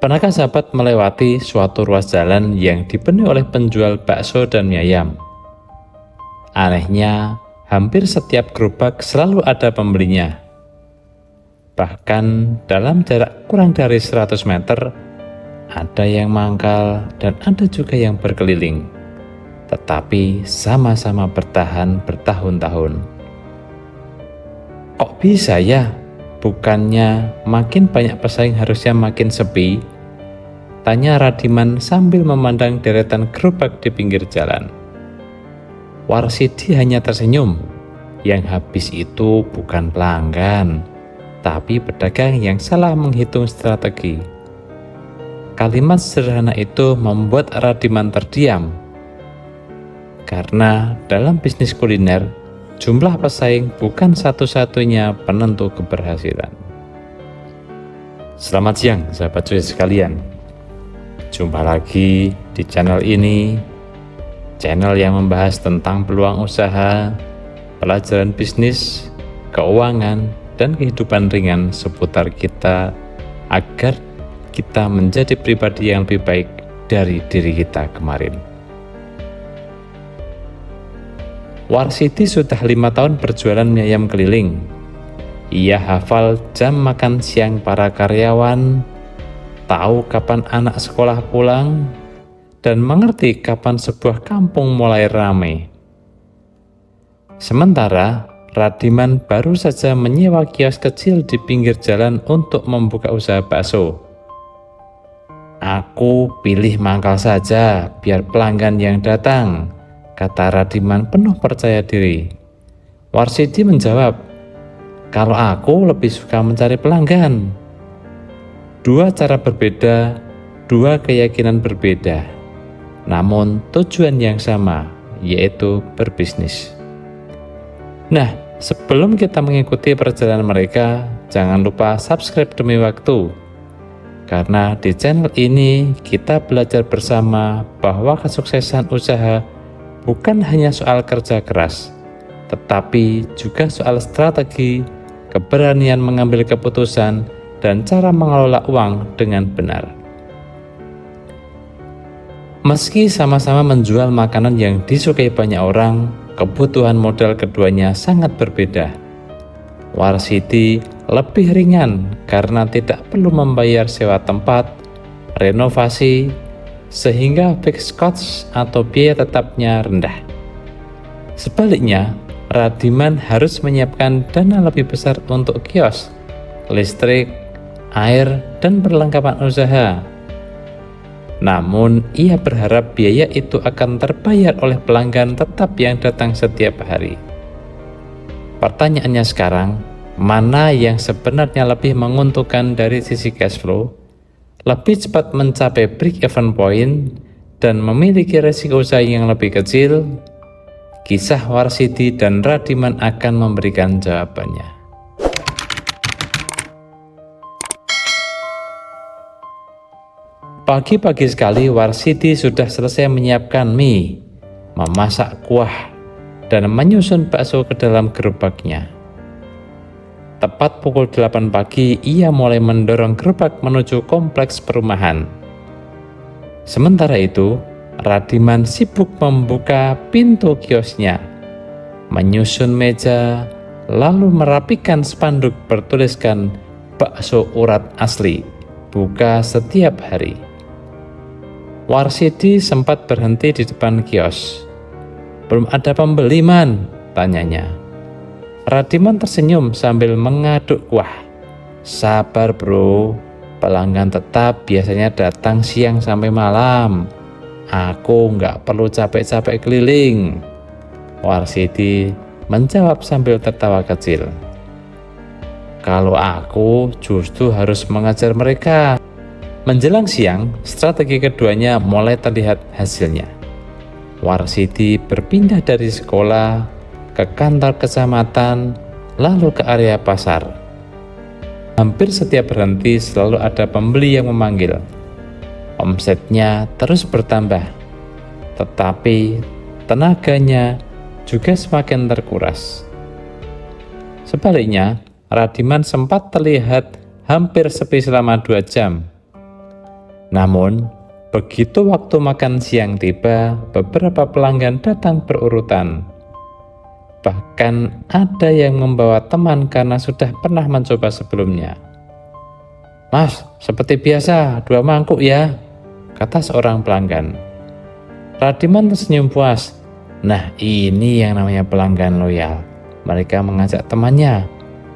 Pernahkah sahabat melewati suatu ruas jalan yang dipenuhi oleh penjual bakso dan mie ayam? Anehnya, hampir setiap gerobak selalu ada pembelinya. Bahkan dalam jarak kurang dari 100 meter, ada yang mangkal dan ada juga yang berkeliling. Tetapi sama-sama bertahan bertahun-tahun. Kok bisa ya? Bukannya makin banyak pesaing harusnya makin sepi? Tanya Radiman sambil memandang deretan gerobak di pinggir jalan. Warsidi hanya tersenyum. Yang habis itu bukan pelanggan, tapi pedagang yang salah menghitung strategi. Kalimat sederhana itu membuat Radiman terdiam. Karena dalam bisnis kuliner, jumlah pesaing bukan satu-satunya penentu keberhasilan. Selamat siang sahabat cuy sekalian. Jumpa lagi di channel ini, channel yang membahas tentang peluang usaha, pelajaran bisnis, keuangan, dan kehidupan ringan seputar kita agar kita menjadi pribadi yang lebih baik dari diri kita kemarin. Warsidi sudah 5 tahun berjualan mie ayam keliling. Ia hafal jam makan siang para karyawan, tahu kapan anak sekolah pulang, dan mengerti kapan sebuah kampung mulai ramai. Sementara Radiman baru saja menyewa kios kecil di pinggir jalan untuk membuka usaha bakso. Aku pilih mangkal saja biar pelanggan yang datang, kata Radiman penuh percaya diri. Warsidi menjawab, kalau aku lebih suka mencari pelanggan. Dua cara berbeda, dua keyakinan berbeda, namun tujuan yang sama, yaitu berbisnis. Nah, sebelum kita mengikuti perjalanan mereka, jangan lupa subscribe demi waktu. Karena di channel ini kita belajar bersama bahwa kesuksesan usaha bukan hanya soal kerja keras, tetapi juga soal strategi, keberanian mengambil keputusan, dan cara mengelola uang dengan benar. Meski sama-sama menjual makanan yang disukai banyak orang, kebutuhan modal keduanya sangat berbeda. Warsidi lebih ringan karena tidak perlu membayar sewa tempat, renovasi, sehingga fixed cost atau biaya tetapnya rendah. Sebaliknya, Radiman harus menyiapkan dana lebih besar untuk kios, listrik, air, dan perlengkapan usaha. Namun, ia berharap biaya itu akan terbayar oleh pelanggan tetap yang datang setiap hari. Pertanyaannya sekarang, mana yang sebenarnya lebih menguntungkan dari sisi cash flow? Lebih cepat mencapai break-even point dan memiliki resiko usaha yang lebih kecil? Kisah Warsidi dan Radiman akan memberikan jawabannya. Pagi-pagi sekali Warsidi sudah selesai menyiapkan mie, memasak kuah, dan menyusun bakso ke dalam gerobaknya. Tepat pukul 8 pagi, ia mulai mendorong gerobak menuju kompleks perumahan. Sementara itu, Radiman sibuk membuka pintu kiosnya, menyusun meja, lalu merapikan spanduk bertuliskan bakso urat asli, buka setiap hari. Warsidi sempat berhenti di depan kios. Belum ada pembeli, Man, tanyanya. Radiman tersenyum sambil mengaduk kuah. Sabar bro, pelanggan tetap biasanya datang siang sampai malam. Aku nggak perlu capek-capek keliling. Warsidi menjawab sambil tertawa kecil. Kalau aku justru harus mengajar mereka. Menjelang siang, strategi keduanya mulai terlihat hasilnya. Warsidi berpindah dari sekolah ke kantor kecamatan, lalu ke area pasar. Hampir setiap berhenti selalu ada pembeli yang memanggil. Omsetnya terus bertambah, tetapi tenaganya juga semakin terkuras. Sebaliknya, Radiman sempat terlihat hampir sepi selama 2 jam. Namun, begitu waktu makan siang tiba, beberapa pelanggan datang berurutan. Bahkan ada yang membawa teman karena sudah pernah mencoba sebelumnya. "Mas, seperti biasa, 2 mangkuk ya," kata seorang pelanggan. Radiman tersenyum puas. Nah, ini yang namanya pelanggan loyal. Mereka mengajak temannya,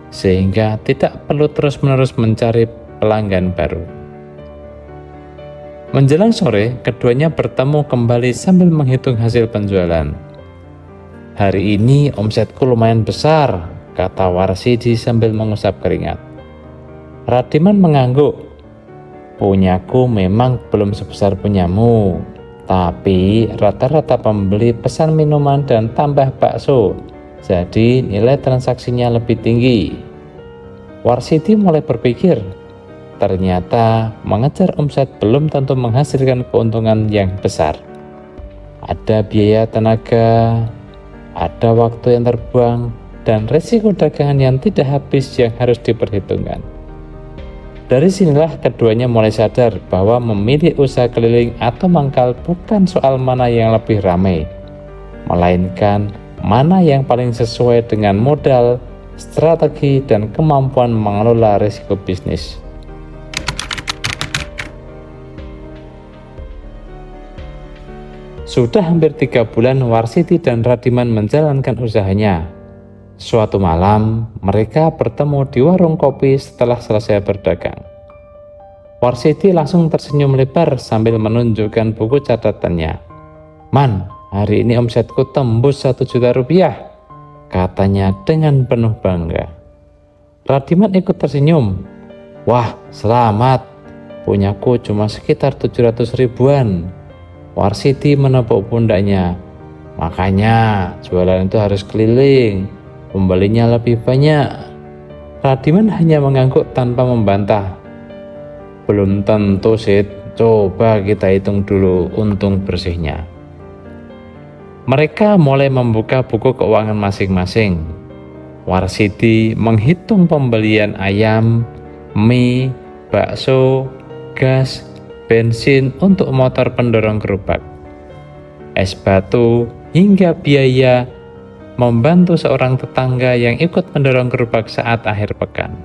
sehingga tidak perlu terus-menerus mencari pelanggan baru. Menjelang sore, keduanya bertemu kembali sambil menghitung hasil penjualan. "Hari ini omsetku lumayan besar," kata Warsidi sambil mengusap keringat. Radiman mengangguk. "Punyaku memang belum sebesar punyamu, tapi rata-rata pembeli pesan minuman dan tambah bakso, jadi nilai transaksinya lebih tinggi." Warsidi mulai berpikir, ternyata mengejar omset belum tentu menghasilkan keuntungan yang besar. Ada biaya tenaga, ada waktu yang terbuang, dan risiko dagangan yang tidak habis yang harus diperhitungkan. Dari sinilah keduanya mulai sadar bahwa memilih usaha keliling atau mangkal bukan soal mana yang lebih ramai, melainkan mana yang paling sesuai dengan modal, strategi, dan kemampuan mengelola risiko bisnis. Sudah hampir 3 bulan Warsiti dan Radiman menjalankan usahanya. Suatu malam, mereka bertemu di warung kopi setelah selesai berdagang. Warsiti langsung tersenyum lebar sambil menunjukkan buku catatannya. "Man, hari ini omsetku tembus 1 juta rupiah," katanya dengan penuh bangga. Radiman ikut tersenyum. "Wah, selamat. Punyaku cuma sekitar 700 ribuan. Warsiti menepuk pundaknya. "Makanya jualan itu harus keliling, pembelinya lebih banyak." Radiman hanya mengangguk tanpa membantah. "Belum tentu, Sid. Coba kita hitung dulu untung bersihnya." Mereka mulai membuka buku keuangan masing-masing. Warsiti menghitung pembelian ayam, mie, bakso, gas, bensin untuk motor pendorong gerobak, es batu, hingga biaya membantu seorang tetangga yang ikut mendorong gerobak saat akhir pekan.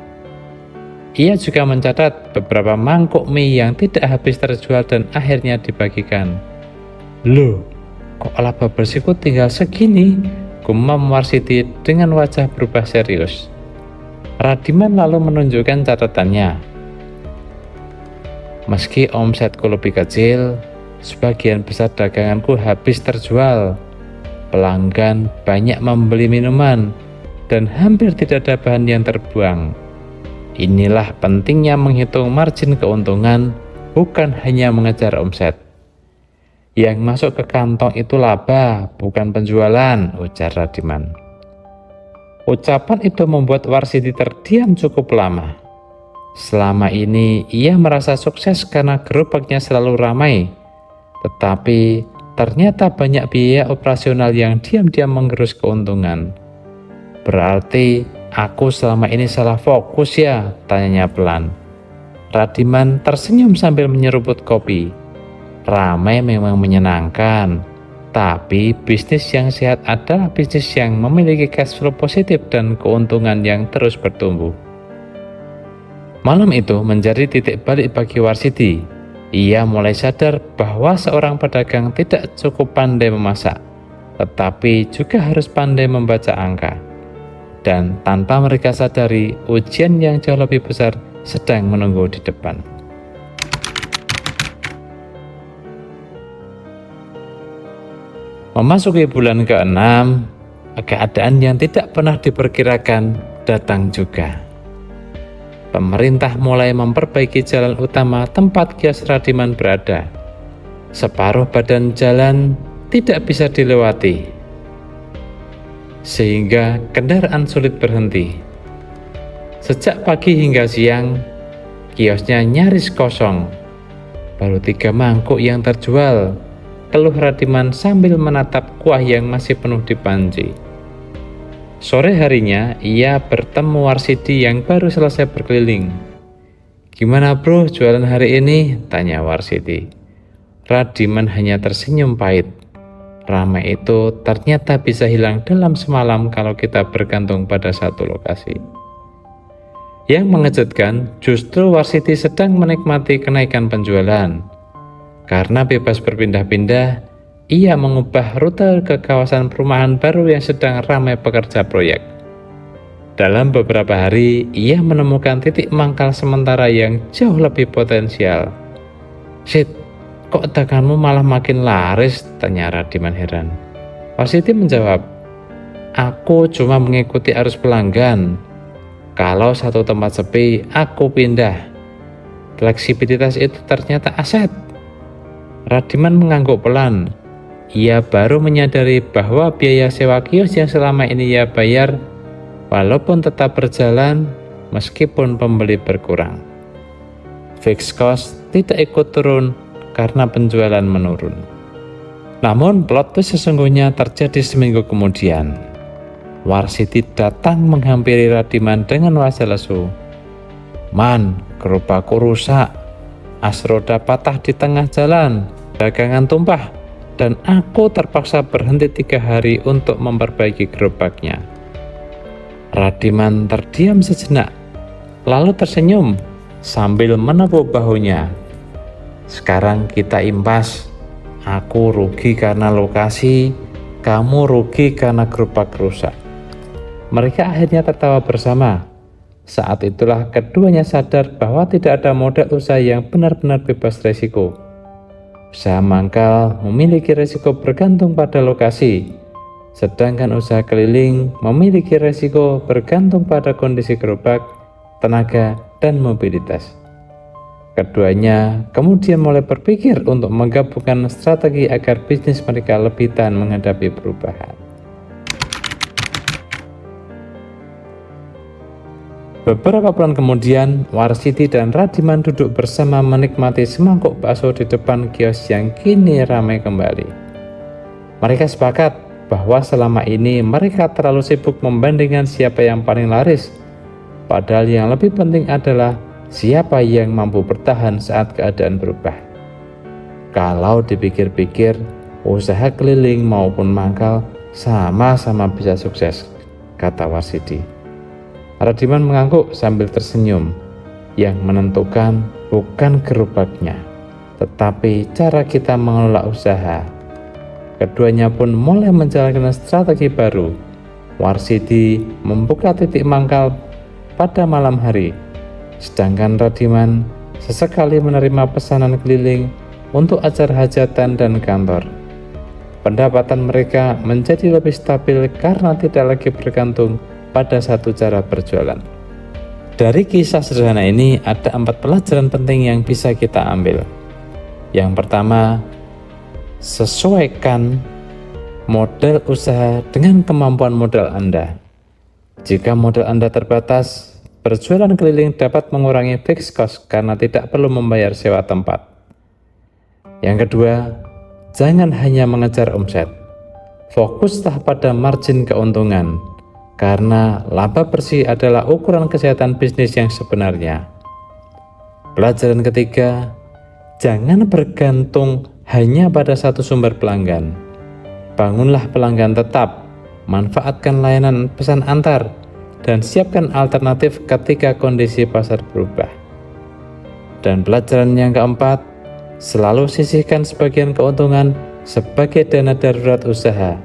Ia juga mencatat beberapa mangkuk mie yang tidak habis terjual dan akhirnya dibagikan. "Loh, kok laba bersihku tinggal segini?" gumam Warsiti dengan wajah berubah serius. Radiman lalu menunjukkan catatannya. "Meski omsetku lebih kecil, sebagian besar daganganku habis terjual. Pelanggan banyak membeli minuman, dan hampir tidak ada bahan yang terbuang. Inilah pentingnya menghitung margin keuntungan, bukan hanya mengejar omset. Yang masuk ke kantong itu laba, bukan penjualan," ujar Radiman. Ucapan itu membuat Warsiti terdiam cukup lama. Selama ini ia merasa sukses karena gerobaknya selalu ramai, tetapi ternyata banyak biaya operasional yang diam-diam menggerus keuntungan. "Berarti aku selama ini salah fokus ya?" tanyanya pelan. Radiman tersenyum sambil menyeruput kopi. "Ramai memang menyenangkan, tapi bisnis yang sehat adalah bisnis yang memiliki cash flow positif dan keuntungan yang terus bertumbuh." Malam itu menjadi titik balik bagi Warsiti. Ia mulai sadar bahwa seorang pedagang tidak cukup pandai memasak, tetapi juga harus pandai membaca angka. Dan tanpa mereka sadari, ujian yang jauh lebih besar sedang menunggu di depan. Memasuki bulan ke-6, keadaan yang tidak pernah diperkirakan datang juga. Pemerintah mulai memperbaiki jalan utama tempat kios Radiman berada. Separuh badan jalan tidak bisa dilewati, sehingga kendaraan sulit berhenti. Sejak pagi hingga siang, kiosnya nyaris kosong. Baru 3 mangkuk yang terjual, keluh Radiman sambil menatap kuah yang masih penuh di panci. Sore harinya, ia bertemu Warsidi yang baru selesai berkeliling. "Gimana bro jualan hari ini?" tanya Warsiti. Radiman hanya tersenyum pahit. Ramai itu ternyata bisa hilang dalam semalam kalau kita bergantung pada satu lokasi. Yang mengejutkan, justru Warsiti sedang menikmati kenaikan penjualan. Karena bebas berpindah-pindah, ia mengubah rute ke kawasan perumahan baru yang sedang ramai pekerja proyek. Dalam beberapa hari, ia menemukan titik mangkal sementara yang jauh lebih potensial. "Sid, kok daganganmu malah makin laris?" tanya Radiman heran. Warsiti menjawab, "Aku cuma mengikuti arus pelanggan. Kalau satu tempat sepi, aku pindah. Fleksibilitas itu ternyata aset." Radiman mengangguk pelan. Ia baru menyadari bahwa biaya sewa kios yang selama ini ia bayar walaupun tetap berjalan meskipun pembeli berkurang. Fixed cost tidak ikut turun karena penjualan menurun. Namun plot twist sesungguhnya terjadi seminggu kemudian. Warsiti datang menghampiri Radiman dengan wajah lesu. "Man, gerobakku rusak, as roda patah di tengah jalan, dagangan tumpah, dan aku terpaksa berhenti 3 hari untuk memperbaiki gerobaknya." Radiman terdiam sejenak, lalu tersenyum sambil menepuk bahunya. "Sekarang kita impas. Aku rugi karena lokasi, kamu rugi karena gerobak rusak." Mereka akhirnya tertawa bersama. Saat itulah keduanya sadar bahwa tidak ada model usaha yang benar-benar bebas risiko. Usaha mangkal memiliki risiko bergantung pada lokasi, sedangkan usaha keliling memiliki risiko bergantung pada kondisi gerobak, tenaga, dan mobilitas. Keduanya kemudian mulai berpikir untuk menggabungkan strategi agar bisnis mereka lebih tahan menghadapi perubahan. Beberapa bulan kemudian, Warsiti dan Radiman duduk bersama menikmati semangkuk bakso di depan kios yang kini ramai kembali. Mereka sepakat bahwa selama ini mereka terlalu sibuk membandingkan siapa yang paling laris, padahal yang lebih penting adalah siapa yang mampu bertahan saat keadaan berubah. Kalau dipikir-pikir, usaha keliling maupun mangkal sama-sama bisa sukses, kata Warsiti. Radiman mengangguk sambil tersenyum. Yang menentukan bukan gerobaknya, tetapi cara kita mengelola usaha. Keduanya pun mulai menjalankan strategi baru. Warsiti membuka titik mangkal pada malam hari, sedangkan Radiman sesekali menerima pesanan keliling untuk acara hajatan dan kantor. Pendapatan mereka menjadi lebih stabil karena tidak lagi bergantung pada satu cara berjualan. Dari kisah sederhana ini ada 4 pelajaran penting yang bisa kita ambil. Yang pertama, sesuaikan model usaha dengan kemampuan modal Anda. Jika modal Anda terbatas, berjualan keliling dapat mengurangi fixed cost karena tidak perlu membayar sewa tempat. Yang kedua, jangan hanya mengejar omset. Fokuslah pada margin keuntungan, karena laba bersih adalah ukuran kesehatan bisnis yang sebenarnya. Pelajaran ketiga, jangan bergantung hanya pada satu sumber pelanggan. Bangunlah pelanggan tetap, manfaatkan layanan pesan antar, dan siapkan alternatif ketika kondisi pasar berubah. Dan pelajaran yang keempat, selalu sisihkan sebagian keuntungan sebagai dana darurat usaha,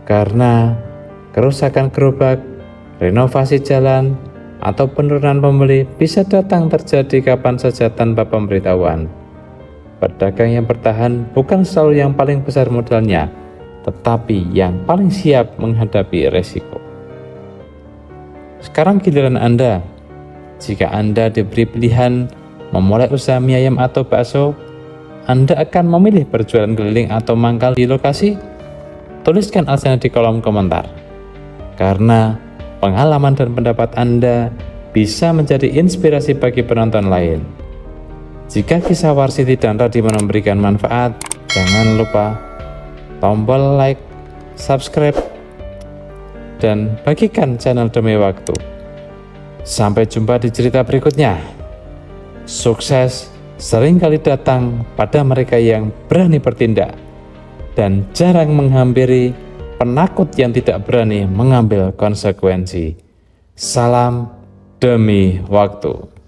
karena kerusakan gerobak, renovasi jalan, atau penurunan pembeli bisa datang terjadi kapan saja tanpa pemberitahuan. Pedagang yang bertahan bukan selalu yang paling besar modalnya, tetapi yang paling siap menghadapi resiko. Sekarang giliran Anda. Jika Anda diberi pilihan memulai usaha mie ayam atau bakso, Anda akan memilih berjualan keliling atau mangkal di lokasi? Tuliskan alasannya di kolom komentar. Karena pengalaman dan pendapat Anda bisa menjadi inspirasi bagi penonton lain. Jika kisah Warsiti dan Radiman memberikan manfaat, jangan lupa tombol like, subscribe, dan bagikan channel Demi Waktu. Sampai jumpa di cerita berikutnya. Sukses seringkali datang pada mereka yang berani bertindak dan jarang menghampiri penakut yang tidak berani mengambil konsekuensi. Salam demi waktu.